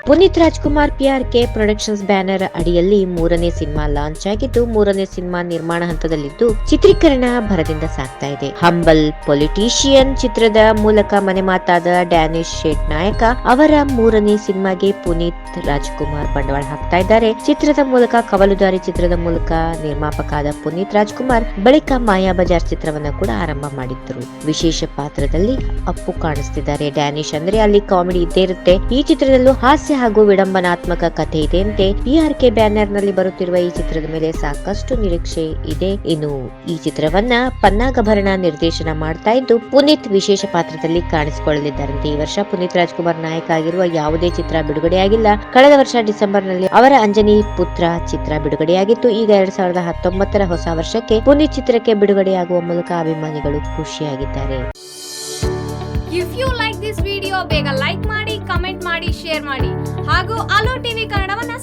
Puneeth Rajkumar PRK productions banner ಅಡಿಯಲ್ಲಿ ಮೂರನೇ cinema launch ಆಗಿದ್ದು, ಮೂರನೇ ಸಿನಿಮಾ ನಿರ್ಮಾಣ ಹಂತದಲ್ಲಿದ್ದು ಚಿತ್ರೀಕರಣ ಭರದಿಂದ ಸಾಗ್ತಾ ಇದೆ. ಹಂಬಲ್ ಪೊಲಿಟಿಷಿಯನ್ ಚಿತ್ರದ ಮೂಲಕ ಮನೆ ಮಾತಾದ ಡ್ಯಾನಿಶ್ ಶೇಟ್ ನಾಯಕ ಅವರ ಮೂರನೇ ಸಿನಿಮಾಗೆ ಪುನೀತ್ ರಾಜ್ಕುಮಾರ್ ಬಂಡವಾಳ ಹಾಕ್ತಾ ಇದ್ದಾರೆ. ಚಿತ್ರದ ಮೂಲಕ ಕವಲುದಾರಿ ಚಿತ್ರದ ಮೂಲಕ ನಿರ್ಮಾಪಕ ಆದ ಪುನೀತ್ ರಾಜ್ಕುಮಾರ್ ಬಳಿಕ ಮಾಯಾ ಬಜಾರ್ ಚಿತ್ರವನ್ನ ಕೂಡ ಆರಂಭ ಮಾಡಿದ್ರು. ವಿಶೇಷ ಪಾತ್ರದಲ್ಲಿ ಅಪ್ಪು ಕಾಣಿಸ್ತಿದ್ದಾರೆ. ಡ್ಯಾನಿಶ್ ಅಂದ್ರೆ ಅಲ್ಲಿ ಕಾಮಿಡಿ ಇದ್ದೇ ಇರುತ್ತೆ. ಈ ಚಿತ್ರದಲ್ಲೂ ಹಾಸ್ಯ ಹಾಗೂ ವಿಡಂಬನಾತ್ಮಕ ಕಥೆ ಇದೆ ಅಂತೆ. PRK ಬ್ಯಾನರ್ ನಲ್ಲಿ ಬರುತ್ತಿರುವ ಈ ಚಿತ್ರದ ಮೇಲೆ ಸಾಕಷ್ಟು ನಿರೀಕ್ಷೆ ಇದೆ. ಇನ್ನು ಈ ಚಿತ್ರವನ್ನ ಪನ್ನಾಗಭರಣ ನಿರ್ದೇಶನ ಮಾಡ್ತಾ ಇದ್ದು, ಪುನೀತ್ ವಿಶೇಷ ಪಾತ್ರದಲ್ಲಿ ಕಾಣಿಸಿಕೊಳ್ಳಲಿದ್ದಾರಂತೆ. ಈ ವರ್ಷ ಪುನೀತ್ ರಾಜ್ಕುಮಾರ್ ನಾಯಕ ಆಗಿರುವ ಯಾವುದೇ ಚಿತ್ರ ಬಿಡುಗಡೆಯಾಗಿಲ್ಲ. ಕಳೆದ ವರ್ಷ ಡಿಸೆಂಬರ್ ನಲ್ಲಿ ಅವರ ಅಂಜನಿ ಪುತ್ರ ಚಿತ್ರ ಬಿಡುಗಡೆಯಾಗಿತ್ತು. ಈಗ 2019ರ ಹೊಸ ವರ್ಷಕ್ಕೆ ಪುನೀತ್ ಚಿತ್ರಕ್ಕೆ ಬಿಡುಗಡೆಯಾಗುವ ಮೂಲಕ ಅಭಿಮಾನಿಗಳು ಖುಷಿಯಾಗಿದ್ದಾರೆ. If you like this video ಬೇಗ ಲೈಕ್ ಮಾಡಿ, ಕಮೆಂಟ್ ಮಾಡಿ, ಶೇರ್ ಮಾಡಿ ಹಾಗೂ ಅಲೋ ಟಿವಿ ಕನ್ನಡವನ್ನ